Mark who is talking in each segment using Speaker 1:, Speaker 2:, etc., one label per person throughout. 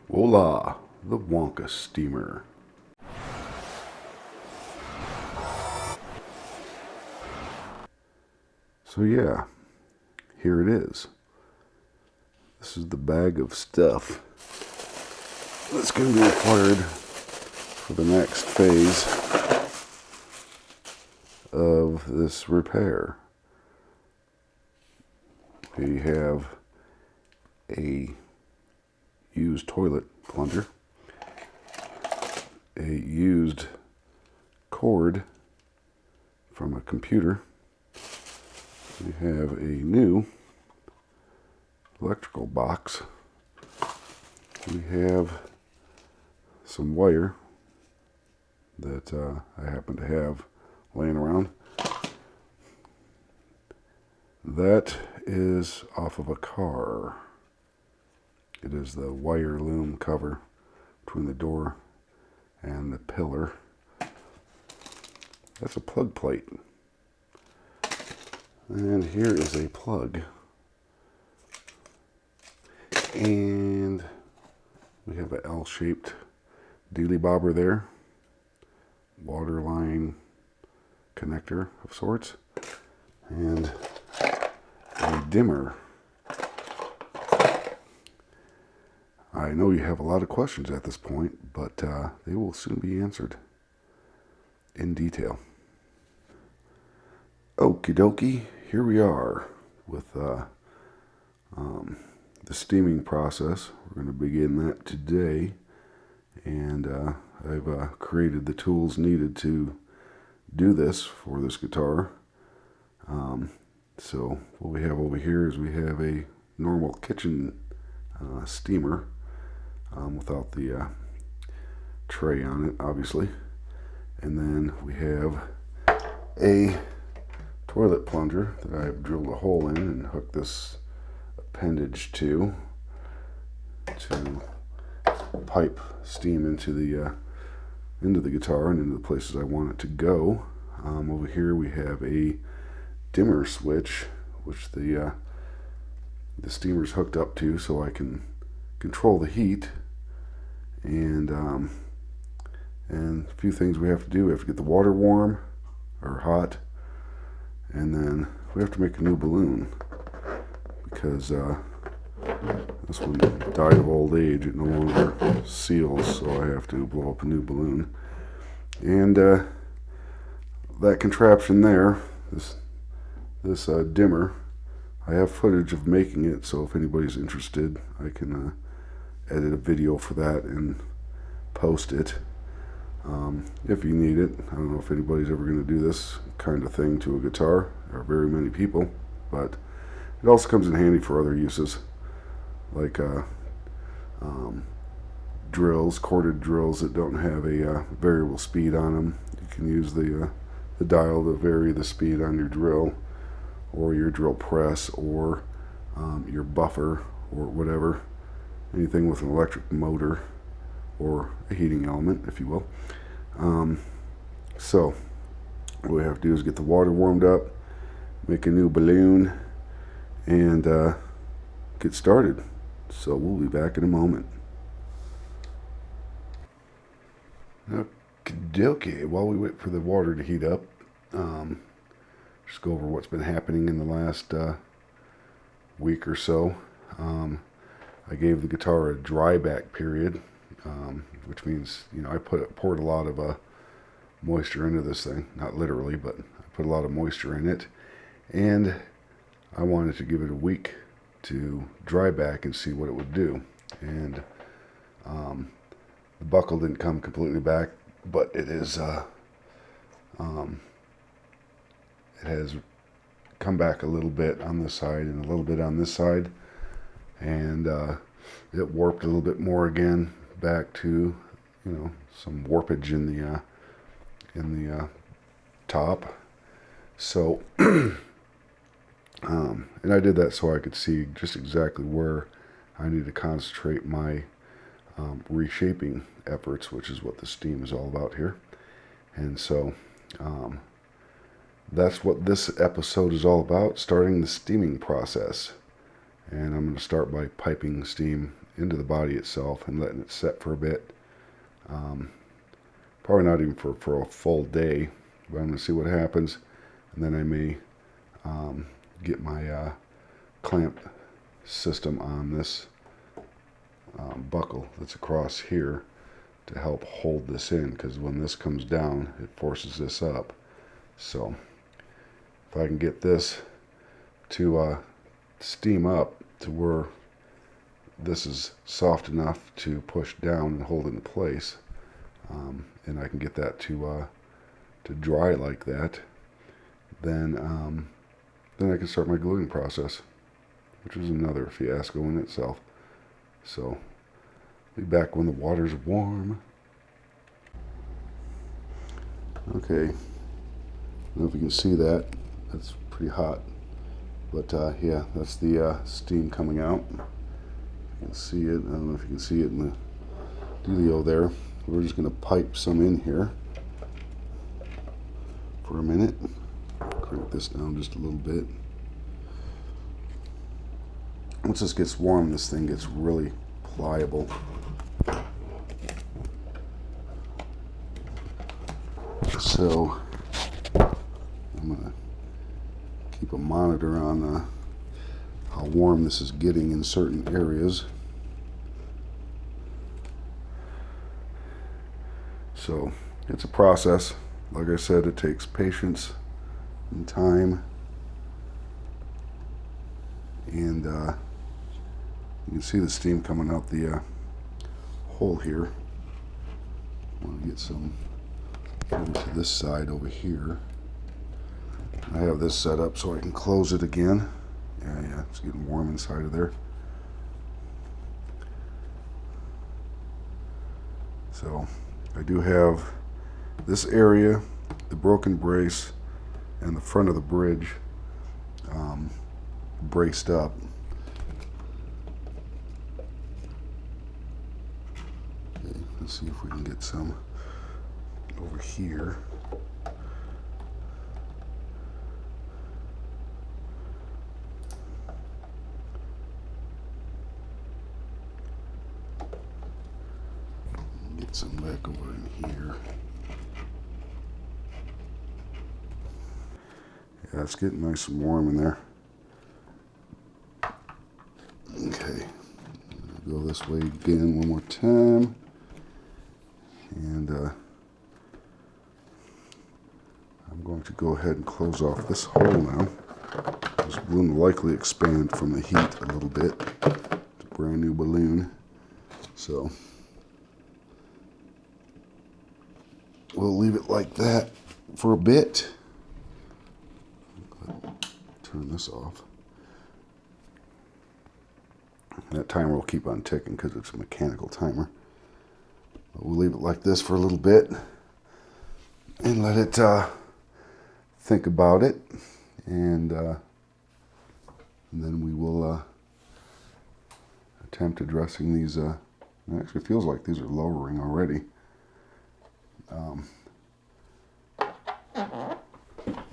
Speaker 1: Voila, the Wonka steamer. So yeah, here it is. This is the bag of stuff that's going to be required for the next phase of this repair. We have a used toilet plunger, a used cord from a computer. We have a new electrical box. We have some wire that I happen to have laying around. That is off of a car. It is the wire loom cover between the door and the pillar. That's a plug plate. And here is a plug. And we have an L-shaped dealy bobber there. Water line connector of sorts. And a dimmer. I know you have a lot of questions at this point, but they will soon be answered in detail. Okie dokie, here we are with the steaming process. We're going to begin that today, and I've created the tools needed to do this for this guitar. So what we have over here is we have a normal kitchen steamer without the tray on it, obviously. And then we have a toilet plunger that I've drilled a hole in and hooked this appendage to pipe steam into the guitar and into the places I want it to go. Over here we have a dimmer switch, which the steamer's hooked up to, so I can control the heat. And a few things we have to do. We have to get the water warm or hot, and then we have to make a new balloon because this one died of old age. It no longer seals, so I have to blow up a new balloon. And that contraption there, this dimmer, I have footage of making it, so if anybody's interested, I can edit a video for that and post it if you need it. I don't know if anybody's ever going to do this kind of thing to a guitar. There are very many people, but it also comes in handy for other uses, like drills, corded drills that don't have a variable speed on them. You can use the dial to vary the speed on your drill, or your drill press, or your buffer, or whatever. Anything with an electric motor or a heating element, if you will. So what we have to do is get the water warmed up, make a new balloon, and get started. So we'll be back in a moment. Okay, while we wait for the water to heat up, just go over what's been happening in the last week or so. I gave the guitar a dry back period, which means, I poured a lot of moisture into this thing. Not literally, but I put a lot of moisture in it. And I wanted to give it a week to dry back and see what it would do. And the buckle didn't come completely back, but it is it has come back a little bit on this side and a little bit on this side. And it warped a little bit more again, back to some warpage in the top. So and I did that so I could see just exactly where I need to concentrate my reshaping efforts, which is what the steam is all about here. And so that's what this episode is all about, starting the steaming process. And I'm going to start by piping steam into the body itself and letting it set for a bit. Probably not even for a full day, but I'm going to see what happens, and then I may get my clamp system on this buckle that's across here to help hold this in, because when this comes down it forces this up. So if I can get this to steam up to where this is soft enough to push down and hold in place, and I can get that to dry like that, then I can start my gluing process, which is another fiasco in itself. So be back when the water's warm. Okay, I don't know if you can see that. That's pretty hot, but yeah, that's the steam coming out. You can see it. I don't know if you can see it in the dealio there. We're just going to pipe some in here for a minute. Crank this down just a little bit. Once this gets warm, this thing gets really pliable. So I'm going to keep a monitor on how warm this is getting in certain areas. So it's a process. Like I said, it takes patience and time. And you can see the steam coming out the hole here. I want to get some to this side over here. I have this set up so I can close it again. Yeah, it's getting warm inside of there. So I do have this area, the broken brace, and the front of the bridge braced up. Okay, let's see if we can get some over here. Get some back over in here. Yeah, it's getting nice and warm in there. Okay, go this way again one more time. And I'm going to go ahead and close off this hole now. This balloon will likely expand from the heat a little bit. It's a brand new balloon. So we'll leave it like that for a bit. Turn this off. That timer will keep on ticking because it's a mechanical timer. But we'll leave it like this for a little bit and let it think about it, and then we will attempt addressing these. It actually feels like these are lowering already.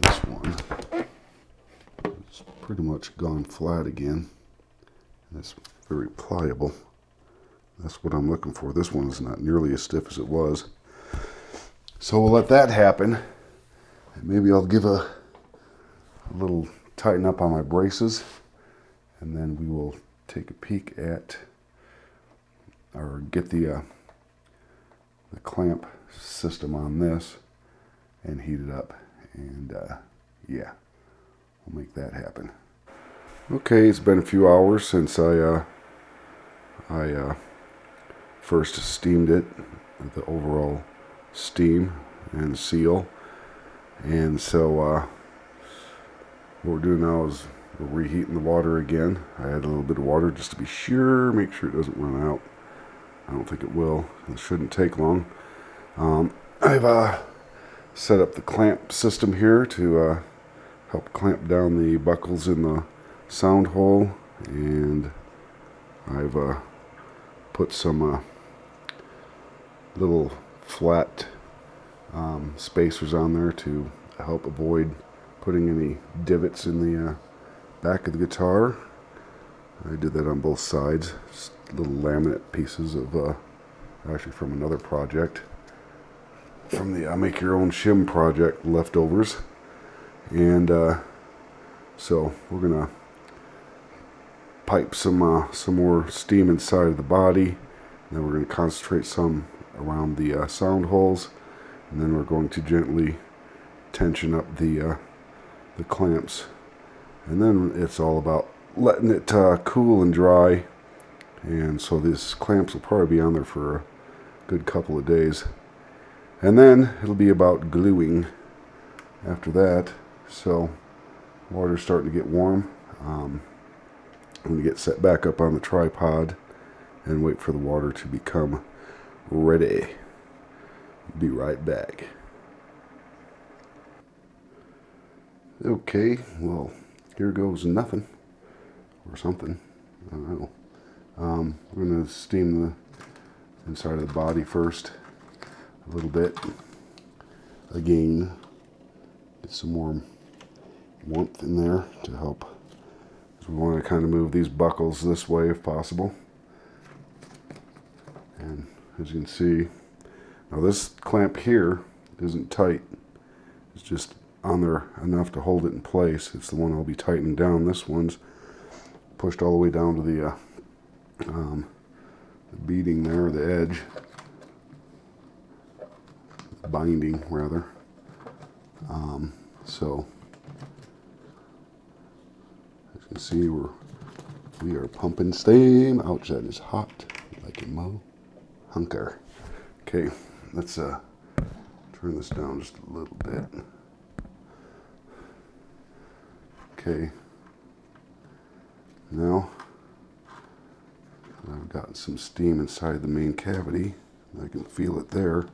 Speaker 1: This one is pretty much gone flat again. It's very pliable. That's what I'm looking for. This one is not nearly as stiff as it was. So we'll let that happen. And maybe I'll give a little tighten up on my braces, and then we will take a peek at, or get the clamp system on this and heat it up. And yeah, we'll make that happen. Okay, it's been a few hours since I first steamed it, the overall steam and seal. And so what we're doing now is we're reheating the water again. I add a little bit of water just to be sure, make sure it doesn't run out. I don't think it will. It shouldn't take long. I've set up the clamp system here to help clamp down the buckles in the sound hole, and I've put some little flat spacers on there to help avoid putting any divots in the back of the guitar. I did that on both sides, just little laminate pieces of, actually from another project, from the Make Your Own Shim project leftovers. And so we're gonna pipe some more steam inside of the body. And then we're going to concentrate some around the sound holes, and then we're going to gently tension up the clamps. And then it's all about letting it cool and dry. And so these clamps will probably be on there for a good couple of days. And then it'll be about gluing after that. So water's starting to get warm. I'm going to get set back up on the tripod and wait for the water to become ready. Be right back. Okay, well, here goes nothing. Or something. I don't know. We're going to steam the inside of the body first a little bit. Again, get some more warmth in there to help. So we want to kind of move these buckles this way if possible. And as you can see, now this clamp here isn't tight. It's just on there enough to hold it in place. It's the one I'll be tightening down. This one's pushed all the way down to the beading there, the edge, binding rather. So as you can see, we are pumping steam. Ouch, that is hot like a mo hunker. Okay, let's turn this down just a little bit. Okay, now I've gotten some steam inside the main cavity. I can feel it there.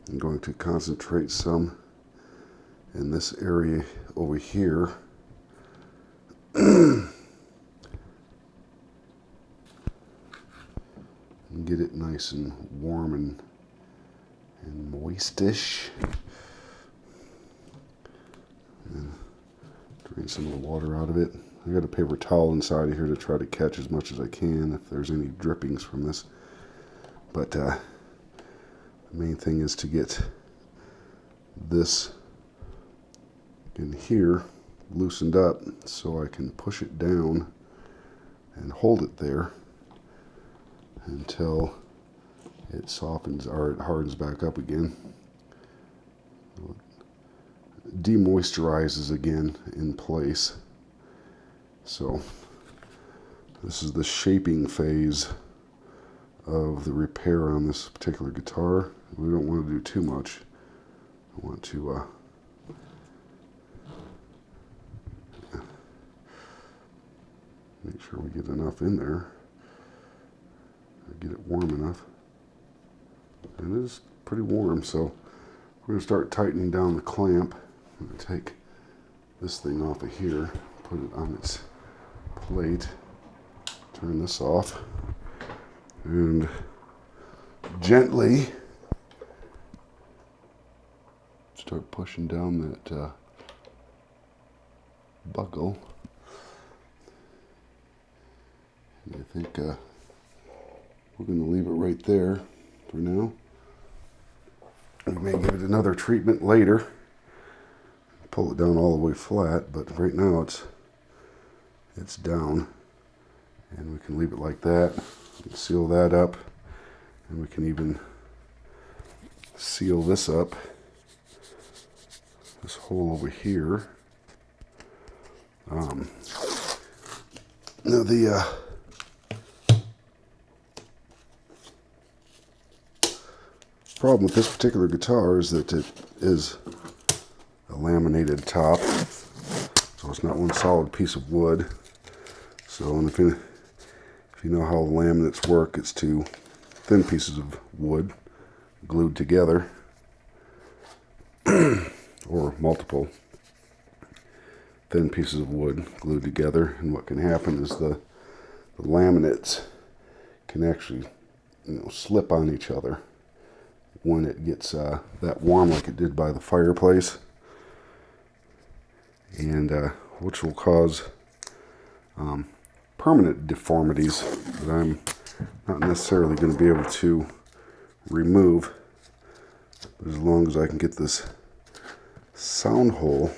Speaker 1: I'm going to concentrate some in this area over here. And get it nice and warm and moistish. And drain some of the water out of it. I got a paper towel inside of here to try to catch as much as I can if there's any drippings from this. But the main thing is to get this in here loosened up so I can push it down and hold it there until it softens or it hardens back up again. It demoisturizes again in place. So this is the shaping phase of the repair on this particular guitar. We don't want to do too much. I want to make sure we get enough in there. Get it warm enough. It is pretty warm, so we're going to start tightening down the clamp. I'm going to take this thing off of here, put it on its plate, turn this off, and gently start pushing down that buckle. And I think we're going to leave it right there for now. We may give it another treatment later. Pull it down all the way flat, but right now it's down. And we can leave it like that. We can seal that up. And we can even seal this up. This hole over here. Now the problem with this particular guitar is that it is a laminated top, so it's not one solid piece of wood. So if you know how laminates work, it's two thin pieces of wood glued together, or multiple thin pieces of wood glued together. And what can happen is the laminates can actually, slip on each other when it gets that warm, like it did by the fireplace, and which will cause permanent deformities that I'm not necessarily going to be able to remove, but as long as I can get this sound hole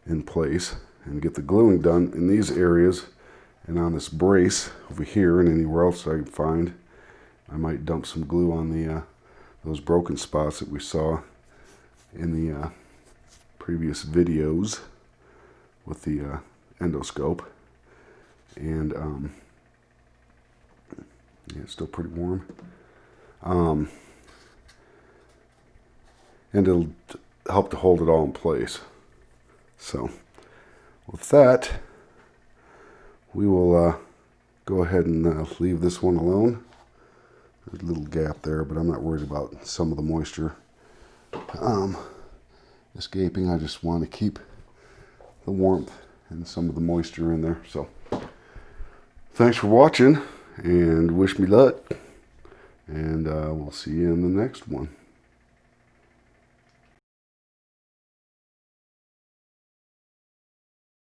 Speaker 1: in place and get the gluing done in these areas and on this brace over here and anywhere else I can find, I might dump some glue on the those broken spots that we saw in the previous videos with the endoscope. And yeah, it's still pretty warm. And it'll help to hold it all in place. So with that, we will go ahead and leave this one alone. There's a little gap there, but I'm not worried about some of the moisture escaping. I just want to keep the warmth and some of the moisture in there. So thanks for watching and wish me luck, and we'll see you in the next one.